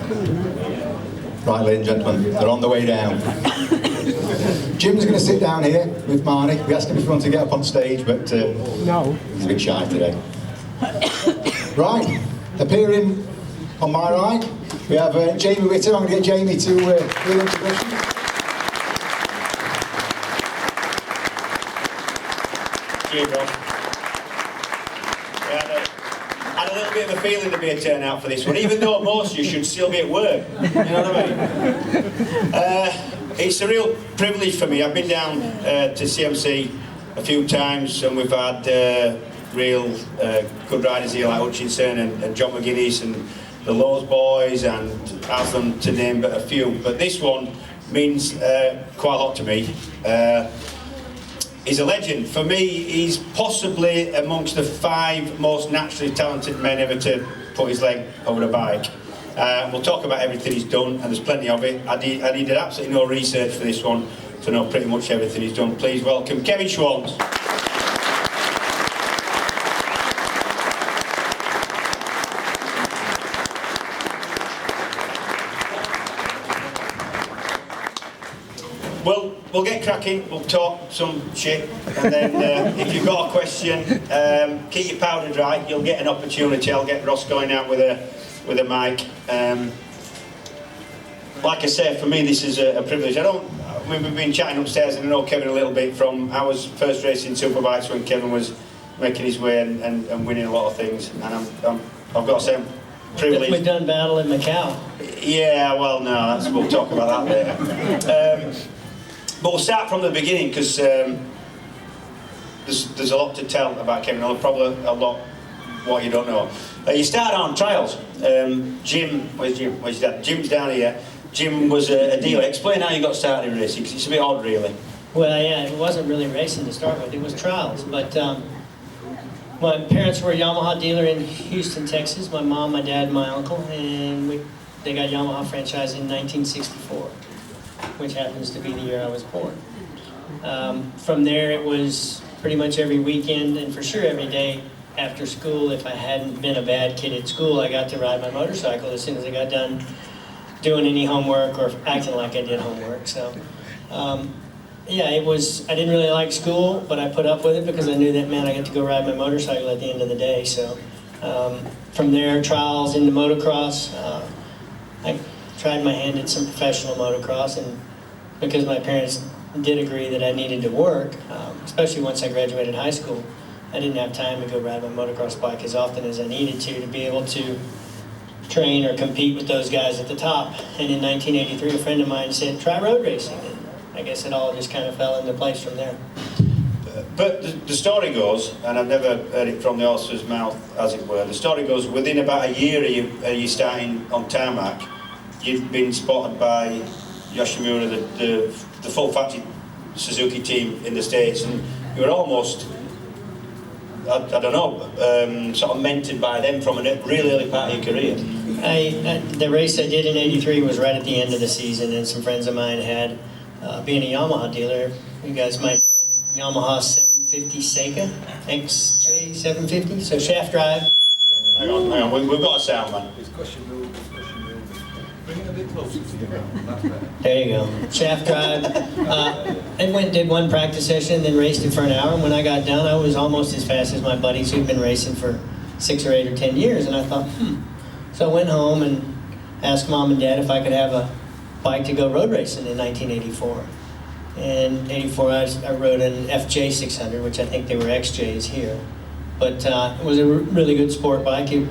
Right, ladies and gentlemen, they're on the way down. Jim's going to sit down here with Marnie. We asked him if he wanted to get up on stage, but No. he's a bit shy today. Right, appearing on my right, we have Jamie Whitham. I'm going to get Jamie to do the introduction. Cheers, Rob. I had a little bit of a feeling to be a turnout for this one, even though most of you should still be at work. You know what I mean? It's a real privilege for me. I've been down to CMC a few times, and we've had real good riders here like Hutchinson and John McGuinness and the Lowe's boys and Aslan, to name but a few. But this one means quite a lot to me. He's a legend. For me, he's possibly amongst the 5 most naturally talented men ever to put his leg over a bike. We'll talk about everything he's done, and there's plenty of it. I needed absolutely no research for this one to know pretty much everything he's done. Please welcome Kevin Schwantz. We'll get cracking, we'll talk some shit, and then if you've got a question, keep your powder dry. You'll get an opportunity. I'll get Ross going out with a mic. Like I said, for me this is a privilege. We've been chatting upstairs, and I know Kevin a little bit from I was first racing superbikes when Kevin was making his way and winning a lot of things, and I've got to say I'm privileged. We've done battle in Macau. Yeah, well, no, we'll talk about that later. But we'll start from the beginning, because there's a lot to tell about Kevin. Probably a lot what you don't know. You started on trials. Jim, where's Jim? Where's your dad? Jim's down here. Jim was a dealer. Explain how you got started in racing, because it's a bit odd, really. Well, yeah, it wasn't really racing to start with. It was trials. But my parents were a Yamaha dealer in Houston, Texas. My mom, my dad, and my uncle. And they got Yamaha franchise in 1964. Which happens to be the year I was born. From there, it was pretty much every weekend, and for sure every day after school. If I hadn't been a bad kid at school, I got to ride my motorcycle as soon as I got done doing any homework or acting like I did homework. So, yeah, it was. I didn't really like school, but I put up with it because I knew that meant I got to go ride my motorcycle at the end of the day. So, from there, trials into motocross. I tried my hand at some professional motocross, and because my parents did agree that I needed to work, especially once I graduated high school, I didn't have time to go ride my motocross bike as often as I needed to be able to train or compete with those guys at the top. And in 1983, a friend of mine said, try road racing, and I guess it all just kind of fell into place from there. But the story goes, and I've never heard it from the horse's mouth, as it were, the story goes, within about a year of you starting on tarmac, you've been spotted by Yoshimura, the full factory Suzuki team in the States, and you were almost, I don't know, sort of mentored by them from a really early part of your career. The race I did in '83 was right at the end of the season, and some friends of mine had, being a Yamaha dealer, you guys might know Yamaha 750 Seika, XJ 750, so shaft drive. Hang on, we've got a sound, man. Bring it a bit closer to you. There you go. Shaft drive. I went and did one practice session, then raced it for an hour. And when I got done, I was almost as fast as my buddies who'd been racing for 6 or 8 or 10 years. And I thought, So I went home and asked Mom and Dad if I could have a bike to go road racing in 1984. In '84, I rode an FJ 600, which I think they were XJs here. But it was a really good sport bike. It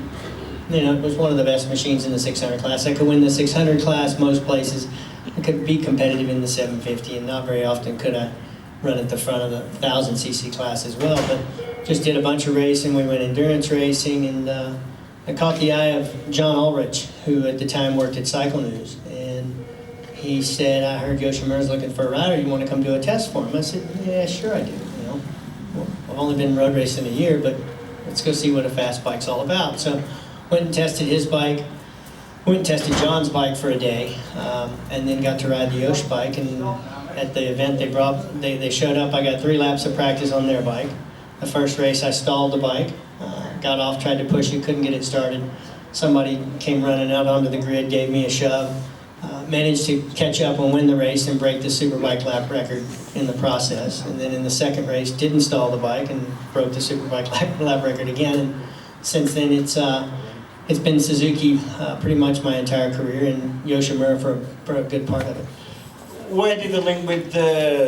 was one of the best machines in the 600 class. I could win the 600 class most places. I could be competitive in the 750, and not very often could I run at the front of the 1000cc class as well. But just did a bunch of racing. We went endurance racing, and I caught the eye of John Ulrich, who at the time worked at Cycle News. And he said, I heard Yoshimura's looking for a rider. You want to come do a test for him? I said, yeah, sure I do. Well, I've only been road racing a year, but let's go see what a fast bike's all about. So went and tested his bike, went and tested John's bike for a day, and then got to ride the Yosh bike. And at the event they showed up, I got 3 laps of practice on their bike. The first race I stalled the bike, got off, tried to push it, couldn't get it started. somebody came running out onto the grid, gave me a shove, managed to catch up and win the race and break the Superbike lap record in the process. And then in the second race, did install the bike and broke the Superbike lap record again. And since then, it's been Suzuki pretty much my entire career, and Yoshimura for a good part of it. Where did the link with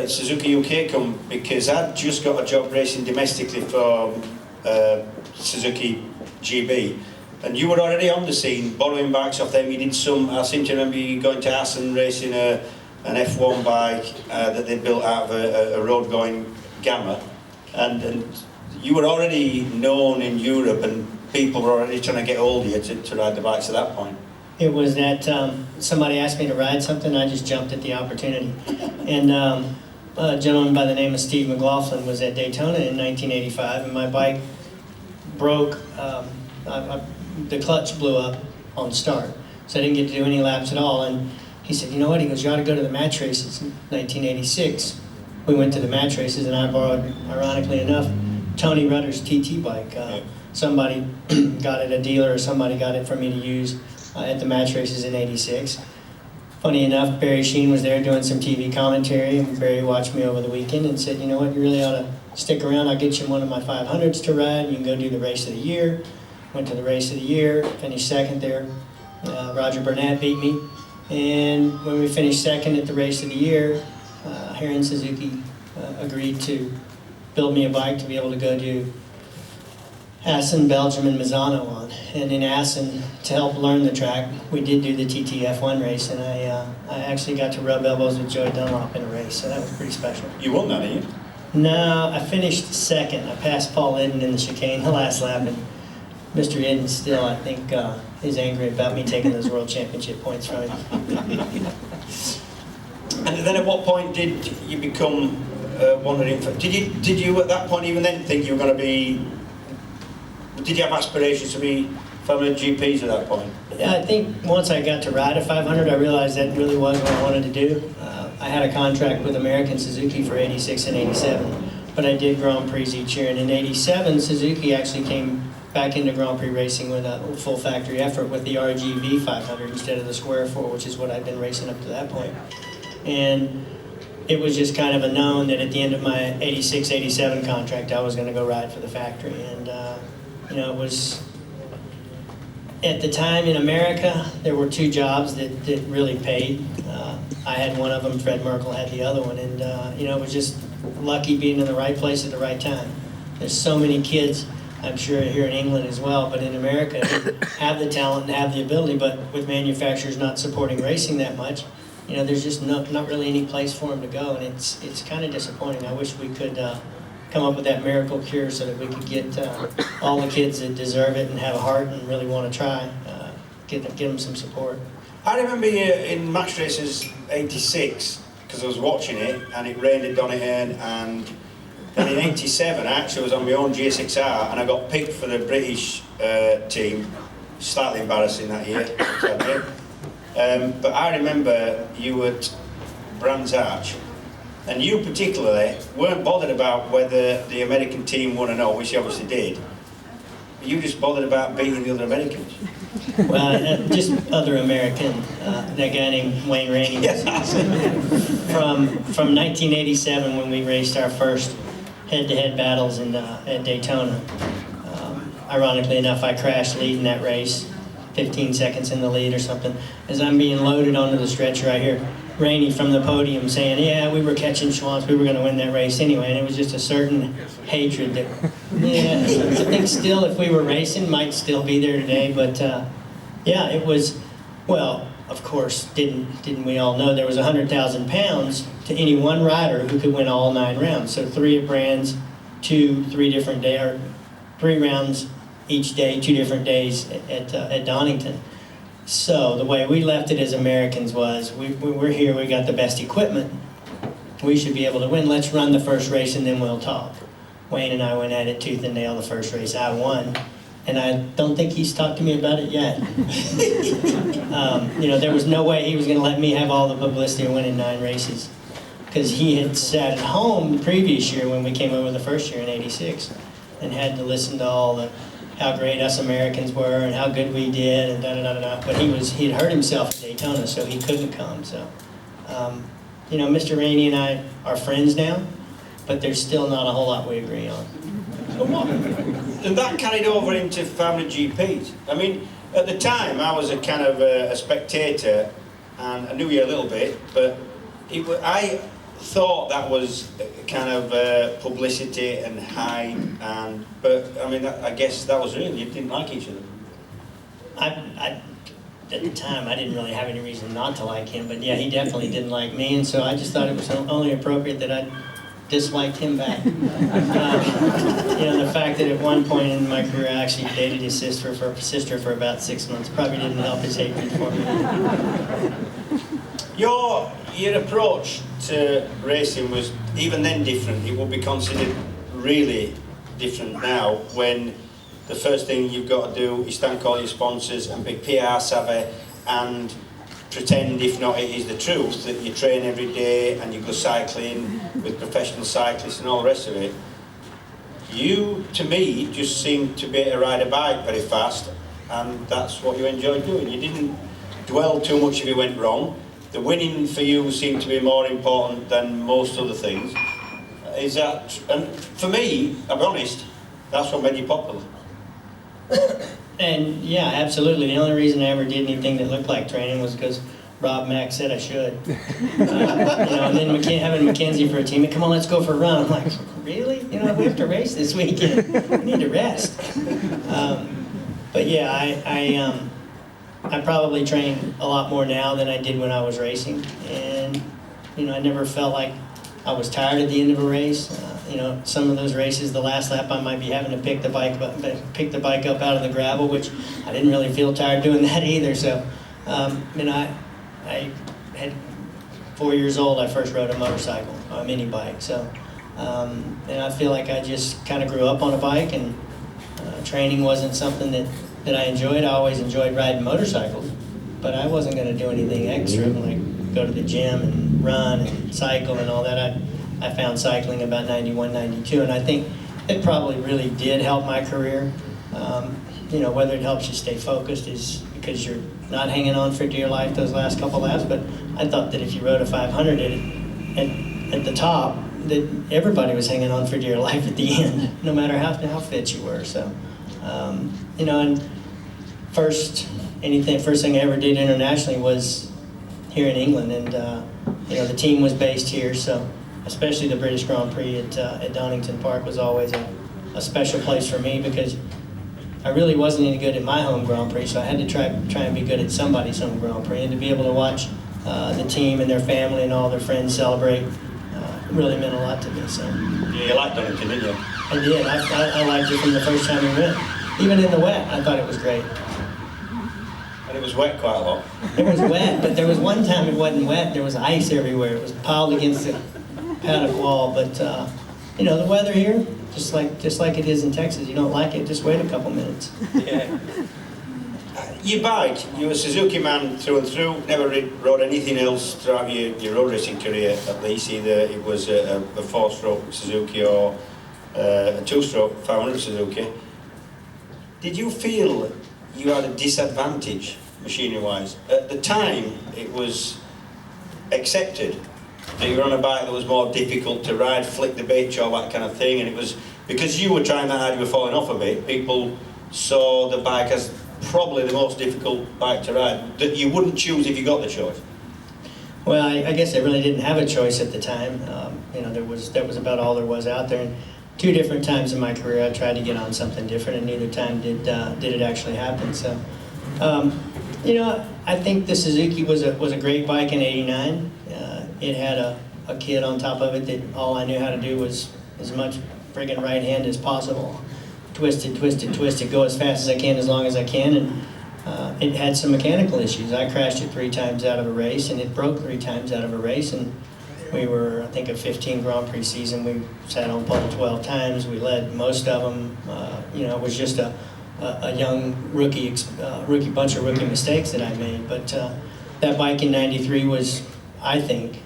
Suzuki UK come? Because I'd just got a job racing domestically for Suzuki GB, and you were already on the scene, borrowing bikes off them. You did some, I seem to remember you going to Assen racing an F1 bike that they built out of a road-going Gamma, and you were already known in Europe, and people were already trying to get hold of you to ride the bikes at that point. It was that somebody asked me to ride something, I just jumped at the opportunity. And a gentleman by the name of Steve McLaughlin was at Daytona in 1985, and my bike broke, the clutch blew up on start. So I didn't get to do any laps at all. And he said, you know what, he goes, you ought to go to the match races in 1986. We went to the match races, and I borrowed, ironically enough, Tony Rudder's TT bike. Somebody got it, a dealer or somebody got it for me to use at the match races in '86. Funny enough, Barry Sheen was there doing some TV commentary, and Barry watched me over the weekend and said, you know what, you really ought to stick around. I'll get you one of my 500s to ride. You can go do the race of the year. Went to the race of the year, finished second there. Roger Burnett beat me. And when we finished second at the race of the year, Heron Suzuki agreed to build me a bike to be able to go do Assen, Belgium, and Misano on. And in Assen, to help learn the track, we did do the TTF1 race, and I actually got to rub elbows with Joey Dunlop in a race, so that was pretty special. You won that, didn't you? No, I finished second. I passed Paul Eden in the chicane the last lap, and Mr. Eden still, I think, is angry about me taking those World Championship points from him. And then at what point did you become one of the... Did you at that point even then think you were going to be... Did you have aspirations to be Formula GPs at that point? Yeah, I think once I got to ride a 500, I realized that really was what I wanted to do. I had a contract with American Suzuki for '86 and '87, but I did Grand Prix each year. And in '87, Suzuki actually came back into Grand Prix racing with a full factory effort with the RGV 500 instead of the Square 4, which is what I'd been racing up to that point. And it was just kind of a known that at the end of my '86, '87 contract, I was going to go ride for the factory. And you know, it was, at the time in America, there were two jobs that really paid. I had one of them, Fred Merkel had the other one, and you know, it was just lucky being in the right place at the right time. There's so many kids, I'm sure here in England as well, but in America, who have the talent and have the ability, but with manufacturers not supporting racing that much, you know, there's just not really any place for them to go, and it's kind of disappointing. I wish we could come up with that miracle cure so that we could get all the kids that deserve it and have a heart and really want to try, give them some support. I remember you in match races '86 because I was watching it and it rained at Donington, and then in '87 I actually was on my own GSXR and I got picked for the British team. Slightly embarrassing that year, but I remember you at Brands Hatch. And you particularly weren't bothered about whether the American team won or not, which you obviously did. But you just bothered about beating the other Americans. Well, just other American, that guy named Wayne Rainey. From 1987, when we raced our first head-to-head battles at Daytona. Ironically enough, I crashed leading that race, 15 seconds in the lead or something. As I'm being loaded onto the stretcher, I hear Rainey from the podium saying, yeah, we were catching Schwantz, we were going to win that race anyway, and it was just a certain hatred that, yeah, I think still if we were racing, might still be there today, but yeah, it was, well, of course, didn't we all know there was 100,000 pounds to any one rider who could win all 9 rounds, so 3 at Brands, 3 different days, or 3 rounds each day, 2 different days at Donington. So the way we left it as Americans was, we're here, we got the best equipment, we should be able to win, let's run the first race and then we'll talk. Wayne and I went at it tooth and nail the first race, I won, and I don't think he's talked to me about it yet. You know, there was no way he was going to let me have all the publicity of winning 9 races, because he had sat at home the previous year when we came over the first year in '86 and had to listen to all the how great us Americans were and how good we did and da-da-da-da-da. But he'd hurt himself at Daytona, so he couldn't come. So, you know, Mr. Rainey and I are friends now, but there's still not a whole lot we agree on. And that carried over into family GPs. I mean, at the time, I was a kind of a spectator, and I knew you a little bit, but I thought that was kind of publicity and hype, but I mean, I guess that was real. You didn't like each other. At the time, I didn't really have any reason not to like him, but yeah, he definitely didn't like me, and so I just thought it was only appropriate that I disliked him back. You know, the fact that at one point in my career I actually dated his sister for about 6 months probably didn't help his hatred for me. Your approach to racing was even then different. It will be considered really different now, when the first thing you've got to do is thank all your sponsors and be PR savvy and pretend, if not it is the truth, that you train every day and you go cycling with professional cyclists and all the rest of it. You, to me, just seemed to be able to ride a bike very fast, and that's what you enjoyed doing. You didn't dwell too much if it went wrong. The winning for you seemed to be more important than most other things. Is that, and for me, I'll be honest, that's what made you popular. And yeah, absolutely. The only reason I ever did anything that looked like training was because Rob Mack said I should. You know, and then having Mackenzie for a team, come on, let's go for a run. I'm like, really? You know, we have to race this weekend. We need to rest. But yeah, I probably train a lot more now than I did when I was racing, and you know, I never felt like I was tired at the end of a race. You know, some of those races, the last lap, I might be having to pick the bike up out of the gravel, which I didn't really feel tired doing that either. So, you know, I had 4 years old. I first rode a motorcycle, a mini bike. So, and I feel like I just kind of grew up on a bike, and training wasn't something that I enjoyed. I always enjoyed riding motorcycles, but I wasn't going to do anything extra, like go to the gym and run and cycle and all that. I found cycling about 91, 92, and I think it probably really did help my career. You know, whether it helps you stay focused is because you're not hanging on for dear life those last couple laps, but I thought that if you rode a 500 at the top, that everybody was hanging on for dear life at the end, no matter how fit you were. So, you know, and first thing I ever did internationally was here in England, and you know, the team was based here, so especially the British Grand Prix at Donington Park was always a special place for me, because I really wasn't any good at my home Grand Prix, so I had to try and be good at somebody's home Grand Prix, and to be able to watch the team and their family and all their friends celebrate really meant a lot to me. So yeah, you liked Donington, didn't you? I did. I liked it from the first time we went. Even in the wet, I thought it was great. And it was wet quite a lot. It was wet, but there was one time it wasn't wet. There was ice everywhere. It was piled against the paddock wall. But you know, the weather here, just like it is in Texas. You don't like it, just wait a couple minutes. Yeah. Your bike, you're a Suzuki man through and through. Never rode anything else throughout your road racing career, at least. Either it was a 4-stroke Suzuki or a 2-stroke 500 Suzuki. Did you feel you had a disadvantage machinery-wise? At the time, it was accepted that you were on a bike that was more difficult to ride, flick the bitch, all that kind of thing, and it was because you were trying that hard, you were falling off a bit. People saw the bike as probably the most difficult bike to ride that you wouldn't choose if you got the choice. Well, I guess I really didn't have a choice at the time. You know, that was about all there was out there. And 2 different times in my career, I tried to get on something different, and neither time did it actually happen. So, you know, I think the Suzuki was a great bike in '89. It had a kit on top of it that all I knew how to do was as much friggin' right hand as possible. Twist it, go as fast as I can, as long as I can, and it had some mechanical issues. I crashed it 3 times out of a race, and it broke 3 times out of a race, and we were, I think, a 15 Grand Prix season. We sat on pole 12 times. We led most of them. You know, it was just a young rookie bunch of rookie mistakes that I made. But that bike in '93 was, I think,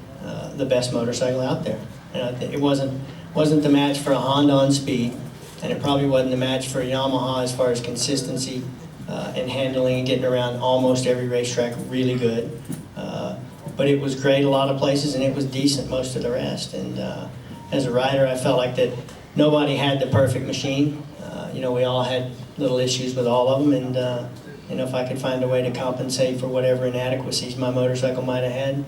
the best motorcycle out there. And it wasn't the match for a Honda on speed. and it probably wasn't a match for Yamaha as far as consistency and handling and getting around almost every racetrack really good. But it was great a lot of places, and it was decent most of the rest. And as a rider, I felt like that nobody had the perfect machine. You know, we all had little issues with all of them, and you know, if I could find a way to compensate for whatever inadequacies my motorcycle might have had,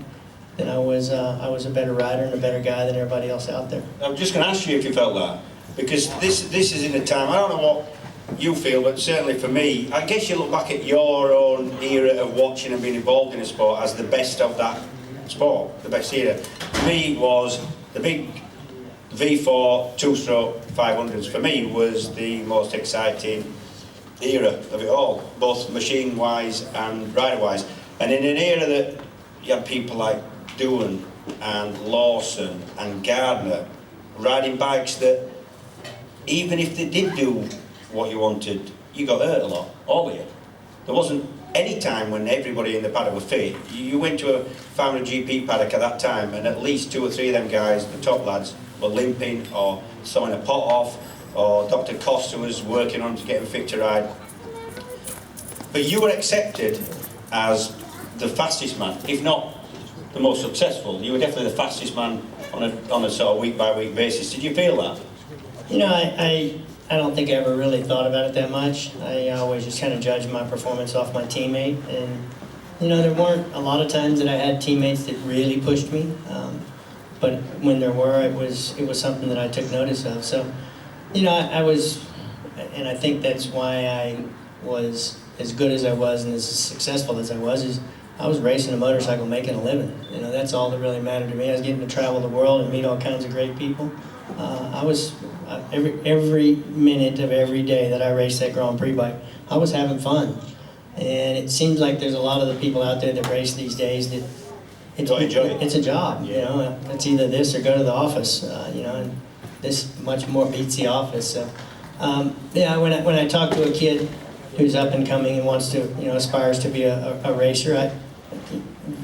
then I was a better rider and a better guy than everybody else out there. I'm just going to ask you if you felt that, because this is in a time, I don't know what you feel, but certainly for me, I guess you look back at your own era of watching and being involved in a sport as the best of that sport, the best era. For me was the big V4 two-stroke 500s, for me was the most exciting era of it all, both machine-wise and rider-wise. And in an era that you had people like Doohan and Lawson and Gardner riding bikes that, even if they did do what you wanted, you got hurt a lot, all of you. There wasn't any time when everybody in the paddock was fit. You went to a 500 GP paddock at that time, and at least 2 or 3 of them guys, the top lads, were limping or sawing a pot off, or Dr. Costa was working on to get them fit to ride. But you were accepted as the fastest man, if not the most successful. You were definitely the fastest man on a sort of week-by-week basis. Did you feel that? You know, I don't think I ever really thought about it that much. I always just kind of judged my performance off my teammate, and you know, there weren't a lot of times that I had teammates that really pushed me, but when there were, it was something that I took notice of. So, you know, I was, and I think that's why I was as good as I was and as successful as I was, is I was racing a motorcycle, making a living. You know, that's all that really mattered to me. I was getting to travel the world and meet all kinds of great people. I was every minute of every day that I raced that Grand Prix bike, I was having fun. And it seems like there's a lot of the people out there that race these days that it's a job. You know, it's either this or go to the office. You know, and this much more beats the office. So, yeah, when I talk to a kid who's up and coming and wants to, you know, aspires to be a racer,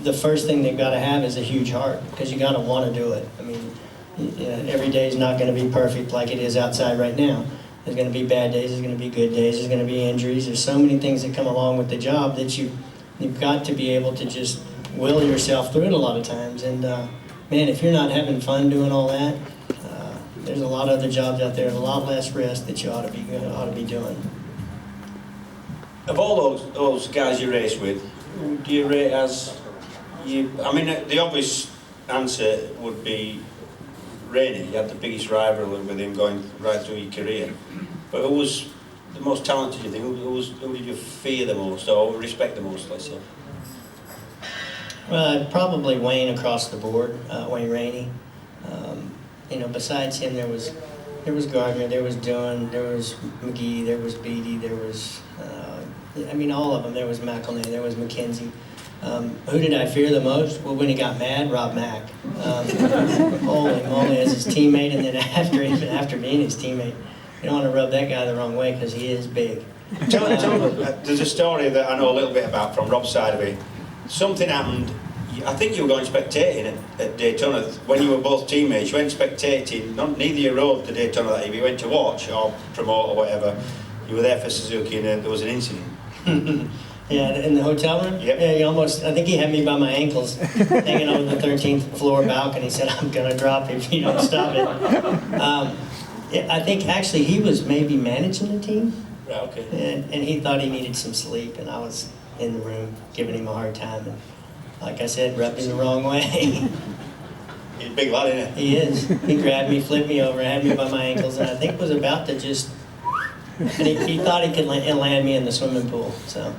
the first thing they've got to have is a huge heart, because you got to want to do it. I mean, you know, every day is not going to be perfect like it is outside right now. There's going to be bad days, there's going to be good days, there's going to be injuries. There's so many things that come along with the job that you've got to be able to just will yourself through it a lot of times. And man, if you're not having fun doing all that, there's a lot of other jobs out there, a lot less risk that you ought to be doing. Of all those guys you race with, who do you rate as you? I mean, the obvious answer would be Rainey. You had the biggest rivalry with him going right through your career. But who was the most talented, you think? Who did you fear the most or respect the most, let's say? Well, probably Wayne across the board, Wayne Rainey. You know, besides him, there was Gardner, there was Doohan, there was McGee, there was Beattie, there was, I mean, all of them. There was McElnay, there was McKenzie. Who did I fear the most? Well, when he got mad, Rob Mack. Holy moly, as his teammate, and then after being his teammate, you don't want to rub that guy the wrong way, because he is big. Tell me, there's a story that I know a little bit about from Rob's side of it. Something happened. I think you were going spectating at Daytona when you were both teammates. You went spectating. Neither of you rode the Daytona that year. You went to watch or promote or whatever. You were there for Suzuki, and there was an incident. Yeah, in the hotel room? Yep. Yeah, I think he had me by my ankles, hanging over the 13th floor balcony. He said, "I'm going to drop you if you don't stop it." Yeah, I think actually he was maybe managing the team. Right, okay. And he thought he needed some sleep, and I was in the room giving him a hard time. And like I said, rubbed him the wrong way. He's a big lad, isn't he? He is. He grabbed me, flipped me over, had me by my ankles, and I think was about to just... And he thought he could land me in the swimming pool, so...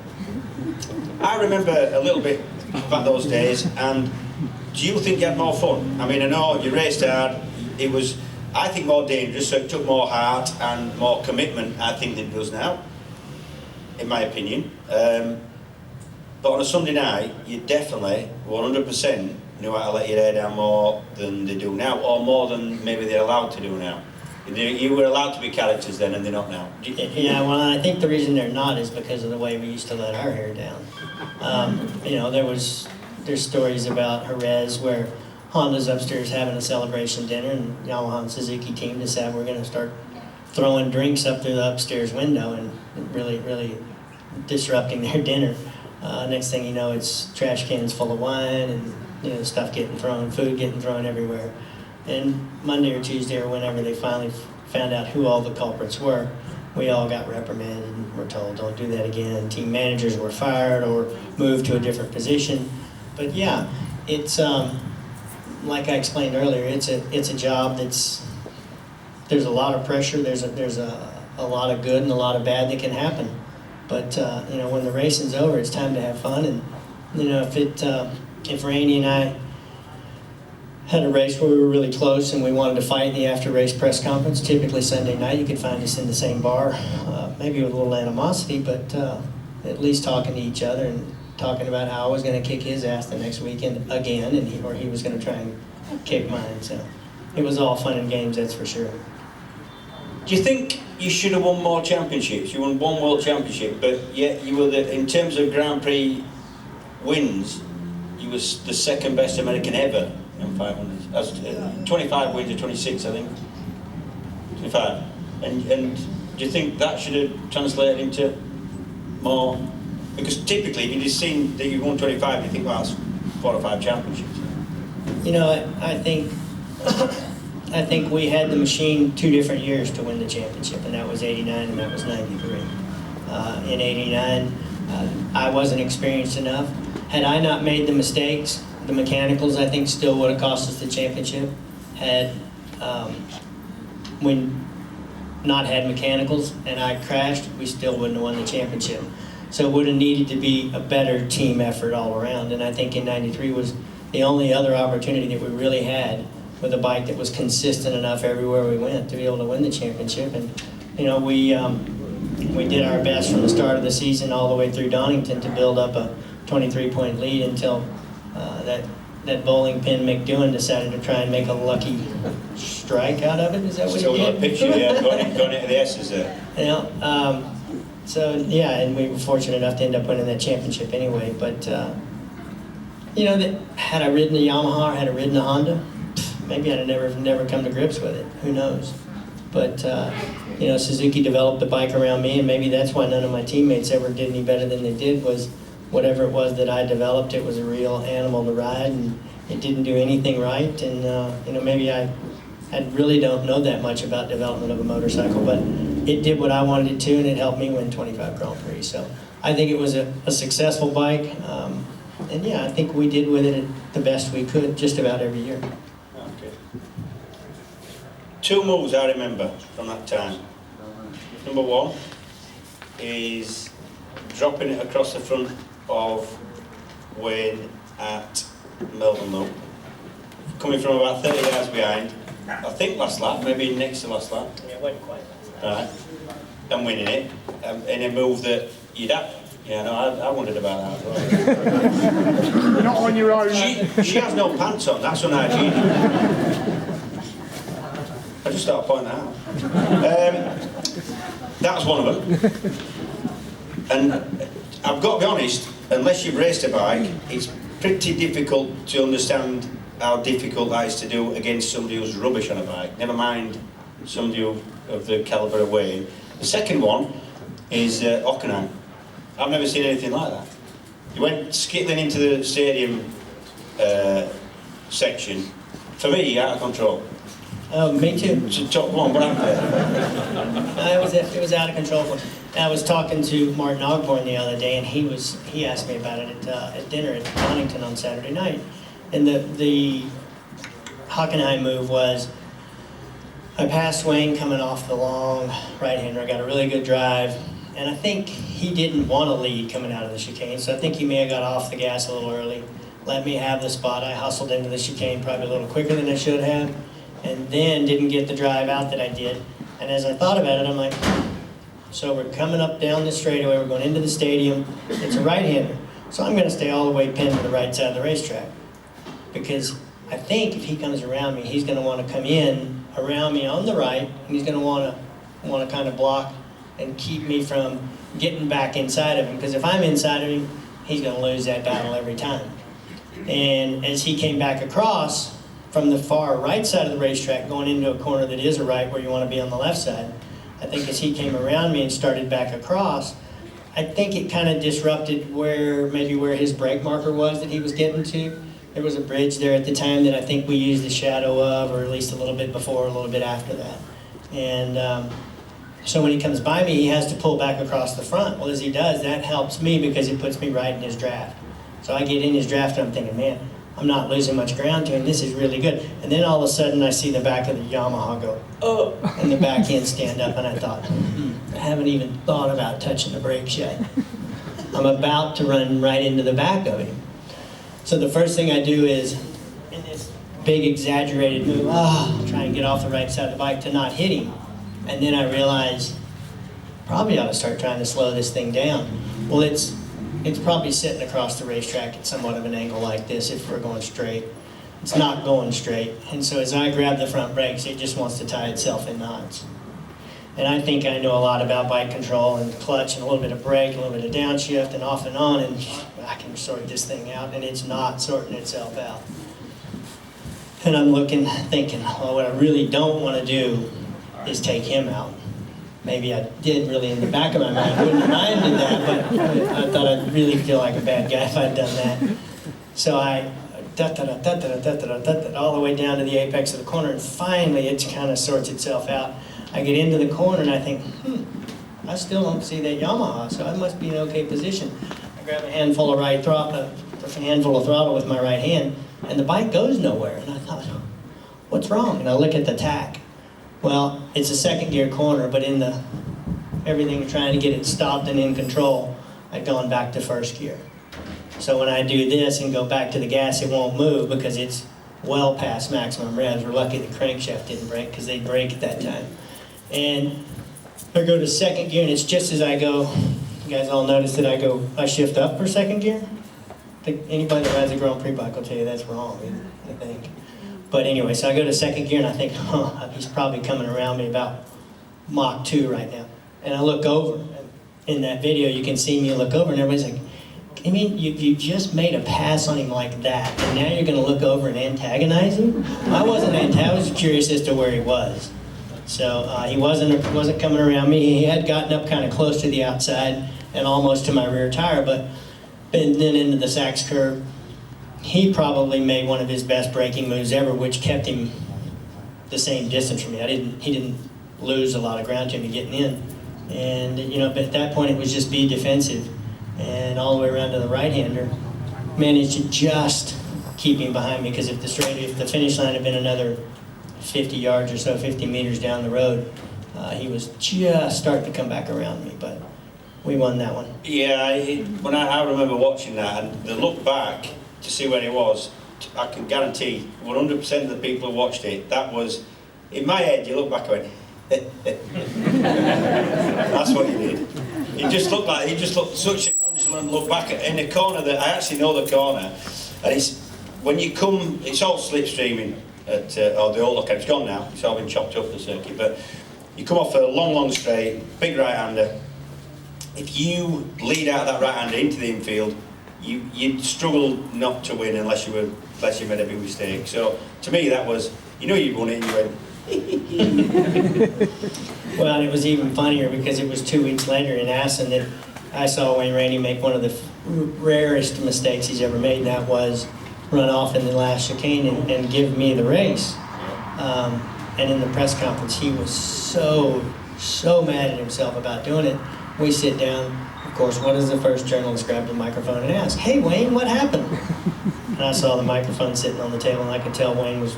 I remember a little bit about those days, and do you think you had more fun? I mean, I know you raced hard. It was, I think, more dangerous, so it took more heart and more commitment, I think, than it does now, in my opinion. But on a Sunday night, you definitely, 100%, knew how to let your hair down more than they do now, or more than maybe they're allowed to do now. You were allowed to be characters then, and they're not now. Yeah, well, I think the reason they're not is because of the way we used to let our hair down. You know, there's stories about Jerez where Honda's upstairs having a celebration dinner, and Yamaha and Suzuki team decided we're going to start throwing drinks up through the upstairs window and really disrupting their dinner. Next thing you know, it's trash cans full of wine and, you know, stuff getting thrown, food getting thrown everywhere. And Monday or Tuesday or whenever they finally found out who all the culprits were, we all got reprimanded and were told, don't do that again. Team managers were fired or moved to a different position. But yeah, it's like I explained earlier, it's a job there's a lot of pressure. There's a lot of good and a lot of bad that can happen. But you know, when the racing's over, it's time to have fun. And you know, if Rainey and I had a race where we were really close and we wanted to fight in the after-race press conference, typically Sunday night, you could find us in the same bar, maybe with a little animosity, but at least talking to each other and talking about how I was going to kick his ass the next weekend again, and he was going to try and kick mine. So it was all fun and games, that's for sure. Do you think you should have won more championships? You won one World Championship, but yet you were in terms of Grand Prix wins, you was the second best American ever in 500. That's 25 wins to 26, I think. 25. And do you think that should have translated into more? Because typically, if you'd just seen that you won 25, you think, well, that's 4 or 5 championships. You know, I think we had the machine 2 different years to win the championship, and that was '89 and that was '93. In '89, I wasn't experienced enough. Had I not made the mistakes, the mechanicals, I think, still would have cost us the championship. Had we not had mechanicals and I crashed, we still wouldn't have won the championship. So it would have needed to be a better team effort all around. And I think in '93 was the only other opportunity that we really had with a bike that was consistent enough everywhere we went to be able to win the championship. And you know, we did our best from the start of the season all the way through Donington to build up a 23-point lead until that bowling pin McDoing decided to try and make a lucky strike out of it. Is that what Still he got did? a picture, yeah, going into the S's there. You know, so yeah, and we were fortunate enough to end up winning that championship anyway. But you know, that had I ridden a Yamaha or had I ridden a Honda, maybe I'd have never come to grips with it. Who knows? But you know, Suzuki developed the bike around me, and maybe that's why none of my teammates ever did any better than they did. Was whatever it was that I developed, it was a real animal to ride, and it didn't do anything right. And you know, maybe I really don't know that much about development of a motorcycle, but it did what I wanted it to, and it helped me win 25 Grand Prix. So I think it was a successful bike, and yeah, I think we did with it the best we could just about every year. Okay. 2 moves I remember from that time. Number 1 is dropping it across the front of Wayne at Melbourne Loop, coming from about 30 yards behind, I think last lap, maybe next to last lap. Yeah, it wasn't quite. Right, and winning it, in a move that you'd have. Yeah, no, I wondered about that as well. You're not on your own. She has no pants on, that's unhygienic. I just thought I'd point that out. That's one of them. And I've got to be honest, unless you've raced a bike, it's pretty difficult to understand how difficult that is to do against somebody who's rubbish on a bike, never mind somebody of the calibre of Wayne. The second one is Hockenheim. I've never seen anything like that. He went skittling into the stadium section, for me, out of control. Oh, me too. Top one, what happened there? It was out of control. I was talking to Martin Ogborn the other day, and he asked me about it at dinner at Donington on Saturday night. And the Hockenheim move was, I passed Wayne coming off the long right-hander. I got a really good drive, and I think he didn't want to lead coming out of the chicane, so I think he may have got off the gas a little early, let me have the spot. I hustled into the chicane probably a little quicker than I should have, and then didn't get the drive out that I did. And as I thought about it, I'm like, so we're coming up down the straightaway, we're going into the stadium, it's a right-hander, so I'm going to stay all the way pinned to the right side of the racetrack, because I think if he comes around me, he's going to want to come in around me on the right, and he's going to want to kind of block and keep me from getting back inside of him, because if I'm inside of him, he's going to lose that battle every time. And as he came back across from the far right side of the racetrack, going into a corner that is a right where you want to be on the left side, I think as he came around me and started back across, I think it kind of disrupted maybe where his brake marker was that he was getting to. There was a bridge there at the time that I think we used the shadow of, or at least a little bit before, a little bit after that. And so when he comes by me, he has to pull back across the front. Well, as he does, that helps me because it puts me right in his draft. So I get in his draft and I'm thinking, man, I'm not losing much ground to him. This is really good. And then all of a sudden I see the back of the Yamaha go, oh, and the back end stand up, and I thought, I haven't even thought about touching the brakes yet. I'm about to run right into the back of him. So the first thing I do is, in this big exaggerated move, try and get off the right side of the bike to not hit him. And then I realize, probably ought to start trying to slow this thing down. Well, it's probably sitting across the racetrack at somewhat of an angle like this if we're going straight. It's not going straight. And so as I grab the front brakes, it just wants to tie itself in knots. And I think I know a lot about bike control and clutch and a little bit of brake, a little bit of downshift and off and on, and I can sort this thing out, and it's not sorting itself out. And I'm looking, thinking, well, what I really don't want to do is take him out. Maybe I did really in the back of my mind. I wouldn't have minded that, but I thought I'd really feel like a bad guy if I'd done that. So I all the way down to the apex of the corner, and finally it kind of sorts itself out. I get into the corner and I think, I still don't see that Yamaha, so I must be in okay position. I grab a handful of throttle with my right hand, and the bike goes nowhere. And I thought, what's wrong? And I look at the tack. Well, it's a second gear corner, but in everything trying to get it stopped and in control, I'd gone back to first gear. So when I do this and go back to the gas, it won't move because it's well past maximum revs. We're lucky the crankshaft didn't break because they'd break at that time. And I go to second gear, and it's just as I go, you guys all notice that I shift up for second gear? I think anybody that rides a Grand Prix bike will tell you that's wrong, I think. But anyway, so I go to second gear and I think, he's probably coming around me about Mach 2 right now. And I look over. In that video, you can see me look over and everybody's like, I mean, you just made a pass on him like that, and now you're going to look over and antagonize him? I was curious as to where he was. So he wasn't coming around me. He had gotten up kind of close to the outside and almost to my rear tire, but then into the Sachs curve. He probably made one of his best braking moves ever, which kept him the same distance from me. He didn't lose a lot of ground to me getting in. And, but at that point it was just be defensive. And all the way around to the right-hander, managed to just keep him behind me, because if the finish line had been another 50 yards or so, 50 meters down the road, he was just starting to come back around me, but we won that one. Yeah, I remember watching that, and the look back to see where he was, I can guarantee 100% of the people who watched it, that was, in my head, you look back and went, that's what he did. He just looked such a nonchalant look back in the corner that I actually know the corner, and it's all slipstreaming at the old look, it's gone now, it's all been chopped up the circuit, but you come off a long straight, big right-hander. If you lead out that right-hander into the infield, you'd struggle not to win unless you made a big mistake. So to me that was, you'd won it and you went. Well, and it was even funnier because it was 2 weeks later in Assen that I saw Wayne Rainey make one of the rarest mistakes he's ever made, and that was run off in the last chicane and give me the race. And in the press conference, he was so mad at himself about doing it. We sit down. Of course, what does the first journalist grab the microphone and ask? Hey, Wayne, what happened? And I saw the microphone sitting on the table, and I could tell Wayne was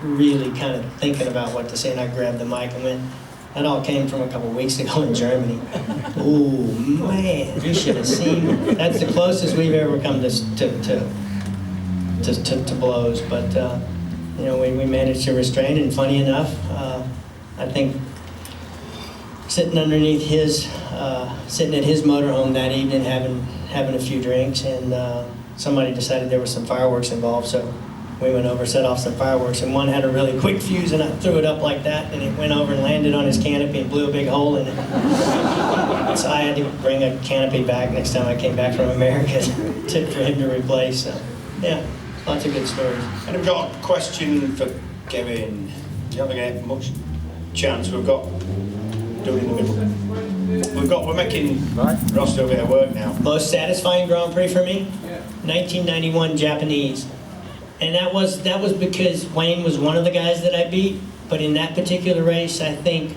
really kind of thinking about what to say, and I grabbed the mic and went, that all came from a couple of weeks ago in Germany. Oh, man, you should have seen. That's the closest we've ever come to blows, but we managed to restrain, and funny enough, I think sitting underneath sitting at his motorhome that evening, having a few drinks, and somebody decided there was some fireworks involved, so we went over, set off some fireworks, and one had a really quick fuse, and I threw it up like that, and it went over and landed on his canopy and blew a big hole in it. So I had to bring a canopy back next time I came back from America for him to replace. So, yeah, lots of good stories. And we've got a question for Kevin. You haven't got much chance. We've got do it in the middle. We're making Ross do a bit of work now. Most satisfying Grand Prix for me, 1991 Japanese. And that was because Wayne was one of the guys that I beat, but in that particular race, I think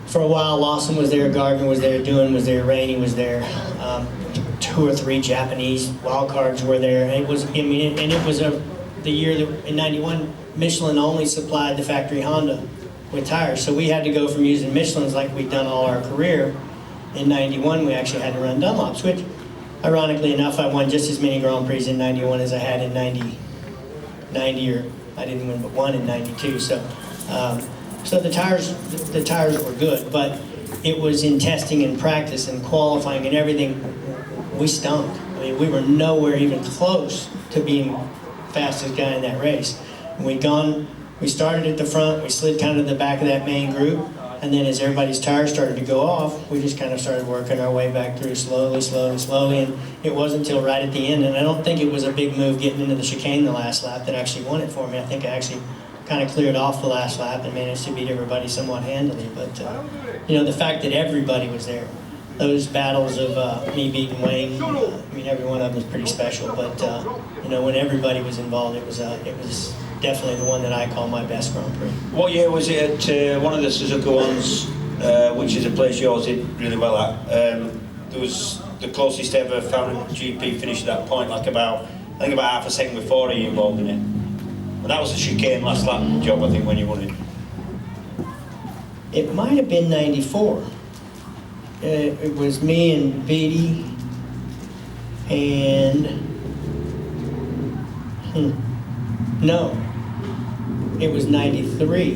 for a while Lawson was there, Gardner was there, Doohan was there, Rainey was there. 2 or 3 Japanese wild cards were there. It was, I mean, and it was the year that in '91 Michelin only supplied the factory Honda with tires, so we had to go from using Michelins like we'd done all our career. In '91 we actually had to run Dunlops, which ironically enough I won just as many Grand Prix in '91 as I had in 90, or I didn't win but one in '92. So the tires were good, but it was in testing and practice and qualifying and everything, we stunk. I mean, we were nowhere even close to being fastest guy in that race. And we started at the front, we slid kind of the back of that main group, and then as everybody's tires started to go off, we just kind of started working our way back through slowly, and it wasn't until right at the end, and I don't think it was a big move getting into the chicane the last lap that actually won it for me. I think I actually kind of cleared off the last lap and managed to beat everybody somewhat handily, but you know, the fact that everybody was there, those battles of me beating Wayne, I mean, every one of them was pretty special, but you know, when everybody was involved, it was definitely the one that I call my best Grand Prix. What year was it at one of the Suzuka ones, which is a place yours did really well at? There was the closest ever found a GP finish at that point, like I think about half a second before he involved in it. And that was a chicane last lap job, I think, when you won it. It might have been '94. It was me and Beatty and no, it was '93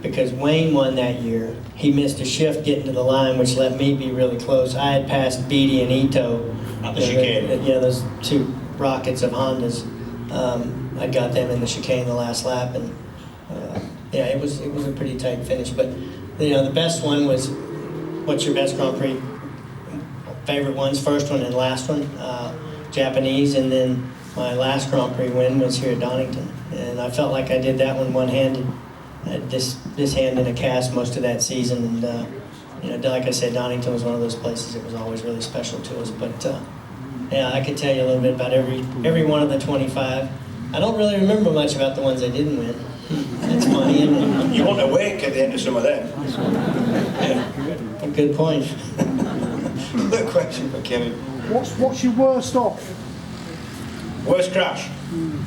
because Wayne won that year. He missed a shift getting to the line, which let me be really close. I had passed Beatty and Ito. At the chicane. Yeah, those 2 rockets of Hondas. I got them in the chicane the last lap, and yeah, it was a pretty tight finish. But you know, the best one was, what's your best Grand Prix? Favorite ones, first one and last one, Japanese, and then my last Grand Prix win was here at Donington, and I felt like I did that one one-handed. I had this hand in a cast most of that season, and you know, like I said, Donington was one of those places that was always really special to us. But yeah, I could tell you a little bit about every one of the 25. I don't really remember much about the ones I didn't win. That's funny, isn't it? You want to wake at the end of some of them. Yeah. A good point. Good question for Kevin. What's your worst off? Worst crash?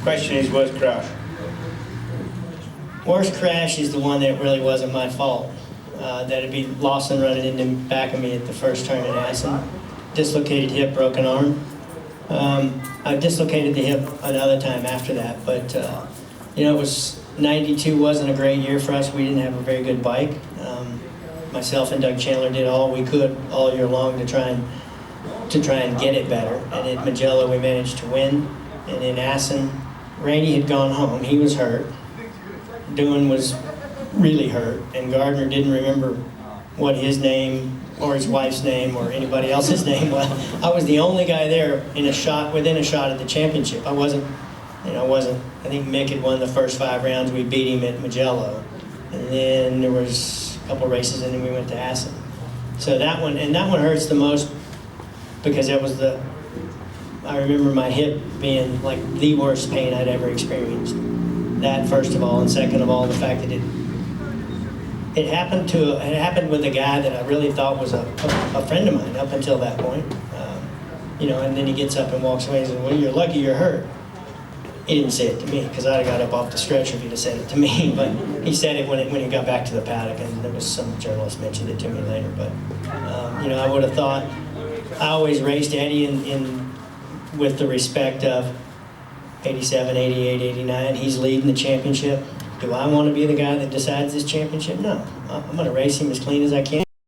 Question is worst crash. Worst crash is the one that really wasn't my fault. That'd be Lawson running into the back of me at the first turn in Assen. Dislocated hip, broken arm. I dislocated the hip another time after that, but you know, it was '92 wasn't a great year for us. We didn't have a very good bike. Myself and Doug Chandler did all we could all year long to try and get it better. And at Mugello we managed to win. And in Assen, Rainey had gone home. He was hurt. Doohan was really hurt, and Gardner didn't remember what his name or his wife's name or anybody else's name was. I was the only guy there within a shot of the championship. I think Mick had won the first 5 rounds. We beat him at Mugello. And then there was a couple races, and then we went to Assen. So that one hurts the most because I remember my hip being like the worst pain I'd ever experienced. That first of all, and second of all, the fact that it happened with a guy that I really thought was a friend of mine up until that point. You know, and then he gets up and walks away and says, "Well, you're lucky you're hurt." He didn't say it to me because I'd have got up off the stretcher if he'd have said it to me. But he said it when he got back to the paddock, and there was some journalist mentioned it to me later. But you know, I would have thought I always raced Eddie with the respect of 87, 88, 89. He's leading the championship. Do I want to be the guy that decides this championship? No. I'm going to race him as clean as I can.